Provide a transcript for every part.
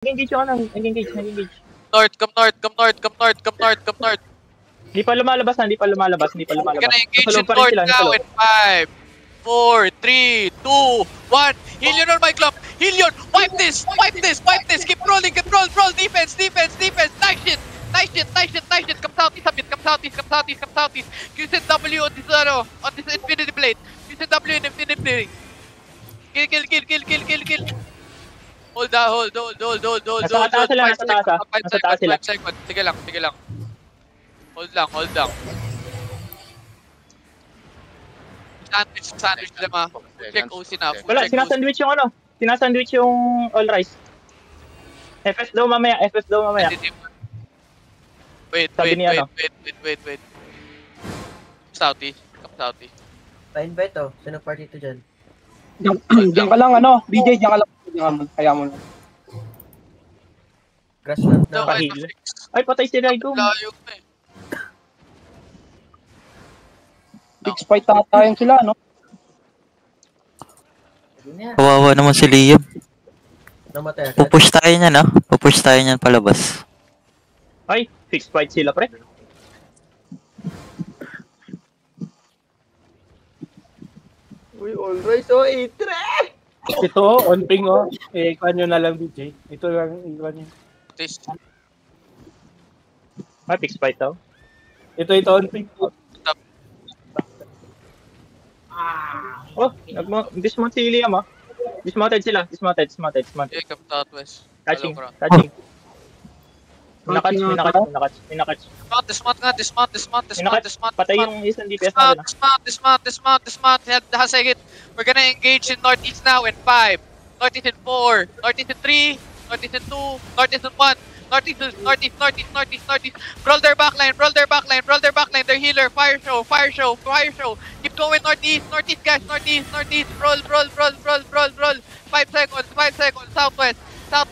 Nag-engage yung ano, nag-engage. North, come north. Hindi pa lumalabas. We're gonna engage in north now in 5, 4, 3, 2, 1. Hillion on my club. Hillion, wipe this. Keep rolling. Defense. Nice shit. Come southeast a bit. Come southeast. Use W on this infinity blade. Use W in infinity blade. Kill. Hold. Nasa taas sila. 5 seconds. Sige lang. Hold lang. Sandwich lang ah. Check OC na. Wala, sinasandwich yung ano. Sinasandwich yung all rice. FS daw mamaya. Wait. Southeast. Pa-invite oh. Sino party to dyan? Diyan ka lang ano. BJ, diyan ka lang. Kaya mo lang. Grassland na. Ay, patay si Raido. Layo na eh. Fix fight tatayan sila, no? Kawawa naman si Liam. Namatay agad. Pupush tayo niyan palabas. Ay, fixed fight sila, pre. Uy, all right. Oh, itre! Ito, on ping, oh. Ikuha nyo na lang, BJ. Ito lang, ikuha nyo. Ay, fixed fight daw. Ito, on ping. Oh, dismount si Liam ah. Dismounted sila. Dismounted. Okay, come southwest. Catching. Minakatch. Dismount. Patay yung isang DPS natin ah. Dismount. Has a hit. We're gonna engage in northeast now in 5. Northeast in 4. Northeast in 3. Northeast in 2. Northeast in 1. Northeast. Roll their backline. Their healer. Fire show. Keep going northeast, guys. Northeast. Roll. 5 seconds. Southwest. 10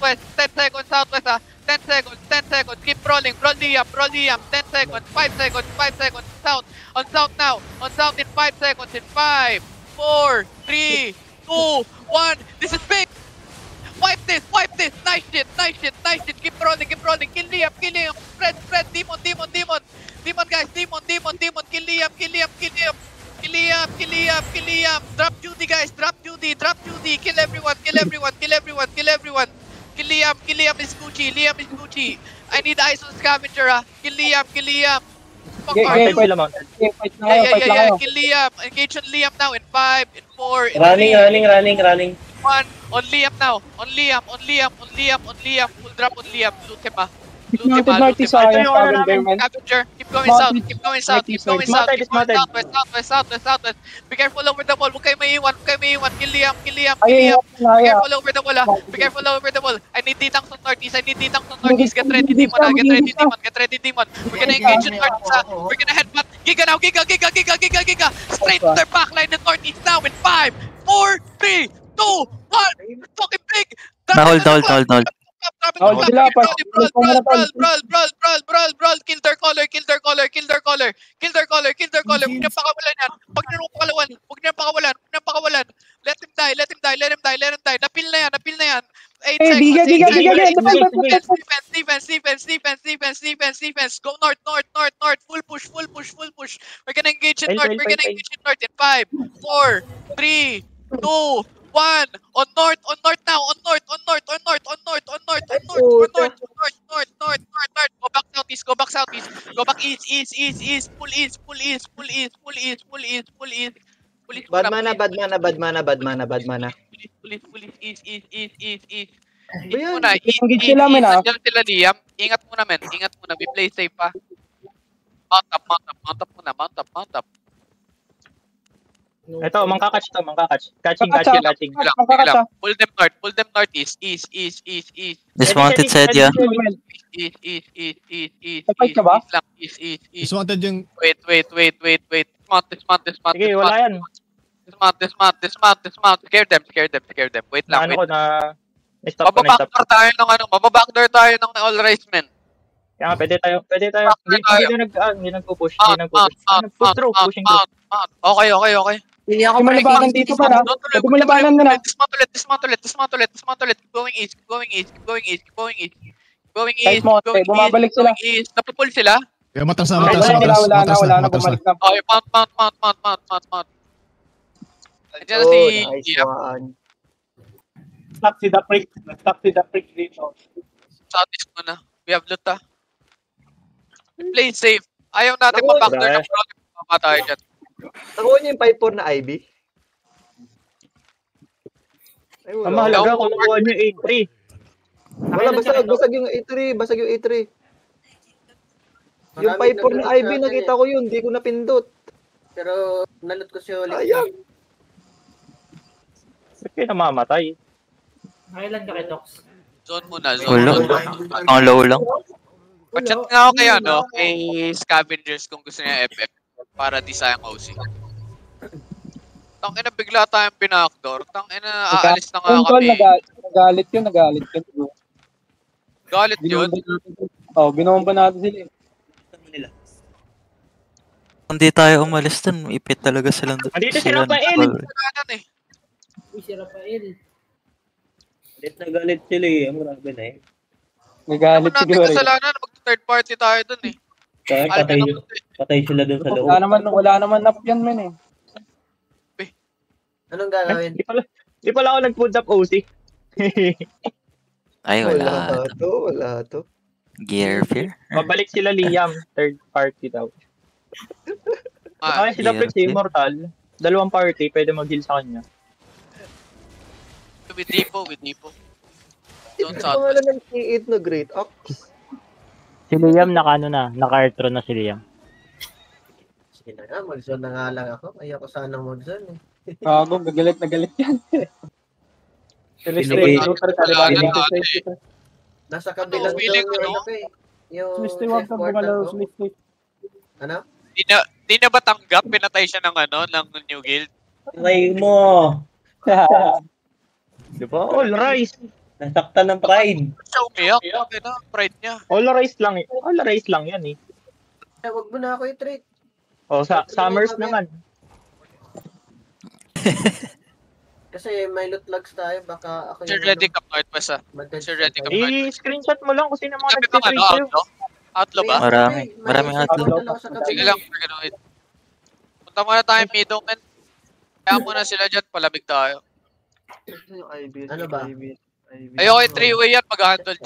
seconds. Southwest. 10 seconds. Keep rolling. Roll the 10 seconds. 5 seconds. South. On south now. On south in 5 seconds. In 5, 4, 3, 2, 1. This is big. Wipe this. Nice shit. Keep rolling. Kill Liam. Spread. Demon, guys. Demon. Kill Liam. Drop Judy, guys. Drop Judy. Kill everyone. Kill Liam is Gucci. I need eyes on scavenger. Kill Liam. Mounted sila, mounted. Yeah. Kill Liam. Engage on Liam now in 5, in 4, in 3, Running. 1. On Liam now. On Liam. Full drop on Liam. Loot him ah. Northeast sa akin, Scavenger. Keep going south. Southwest. Be careful over the wall. Huwag kayo maiiwan. Kill Liam. Be careful over the wall. I need D-tanks on northeast. Get ready, demon. We're gonna engage in northeast. We're gonna headbutt. Giga now. Giga. Straight to their backline in northeast now in 5, 4, 3, 2, 1. Fucking big. Hold. Brawl. Kill their collar. Huwag niya pakawalan yan. Huwag niya pakawalan. Let him die. Napil na yan. 8 seconds. Defense. Go north. Full push. We're gonna engage in north. In 5, 4, 3, 2, 1. On north now. On north. Go back southeast. Go back east. Pull east. Bad mana. Police east. Engage sila, men ah. Diyan sila Liam. Ingat muna men. We play safe pa. Mount up. Ito, mangkakatch. Catching. Pull them north. East. Dismounted said ya. East. Dismounted yung... Wait. Dismount. Sige, wala yan. Dismount. Scare them. Wait lang. Mababackdoor tayo ng all rice men. Kaya nga, pwede tayo. Hindi nagpo-push. Pushing through. Okay. Hindi ako Yung malabanan dito pa na. Pwede mo labanan na na. Dismantle it. Keep going east. Kahit mo, bumabalik sila. Napupul sila. Kaya matras na, Wala matras na, na, matras. wala na, Matras wala na, na, matras na. bumalik na. Okay, mount. Andiyan na Oh, si nice Liam. one. Stuck si the prick dito. Southeast muna. We have loot ah. Play safe. Ayaw natin Naku, ma-backdoor grabe. ng front. Mamatay dyan. Nakuha niyo yung 5-4 na Ivy? Ay, Ang wala. mahalaga kung nakuha niyo yung 8-3. Wala, basag yung A3. Yung 5-4 na Ivy, nakita ko yun. Di ko napindot. Pero nalot ko siya ulit. Ayang. Ba't kayo namamatay? Nakailan ka kay Tox? Zone muna. Wala. Ang low lang. Pachat nga ako kay kay Scavengers kung gusto niya FF para di sayang OC. Tangina bigla tayong pinakdoor. Tangina aalis na nga kami. Nagalit yun. Galit yun. Binomba natin sila. Kung di tayo umalis dun, ipit talaga silang doon. Andito si Rafael. Kaganan eh. Uy, si Rafael. Galit na galit sila eh. Ang grabe na eh. Naman Nagalit natin siguro. kasalanan. Mag-third party tayo dun eh. Kaya patay sila dun sa loob. Wala naman nap yan men eh. Anong gagawin? Di pala ako nag-food up OC. Ay, wala. Wala to. Gear fear. Babalik sila Liam, third party daw. Ah, Kaya sila yeah. Prince Immortal, dalawang party, pwede mag-heal sa kanya. with Depo. Don't Ito south. nga lang ng C8 na Great Axe. Si Liam naka-artro na si Liam. Sige na nga, mag-zone na nga lang ako. Ayoko sanang mag-zone eh. Gago, galit na galit yan. Pinigay- Nasa kabilang feeling zone yung ano? ano ko eh. Yung Sumisti, wag safe kang portal gumalaw, ko. sumisti. Ano? Di na ba tanggap? Pinatay siya ng ng New Guild. Try mo. Di ba? All rise. Nasaktan ng pride. Siya umiyak. Okay na, pride niya. All rise lang yan eh. Eh, wag mo na ako i-treat. O, Summers naman. Kasi may loot logs tayo, baka ako Sir Ready Cup Northwest ah. Sir Ready Cup Northwest. I-screenshot mo lang kung sino mga Sabi ko nag-trade ano, sa'yo. outlaw? Outlaw ba? Maraming outlaw. Sige lang, we're gonna wait. Punta muna tayo middleman. Kaya muna sila dyan, palamig tayo. Ivy, Ano ba? Ivy. Ayoko yung 3-way yan, mag-handle dyan.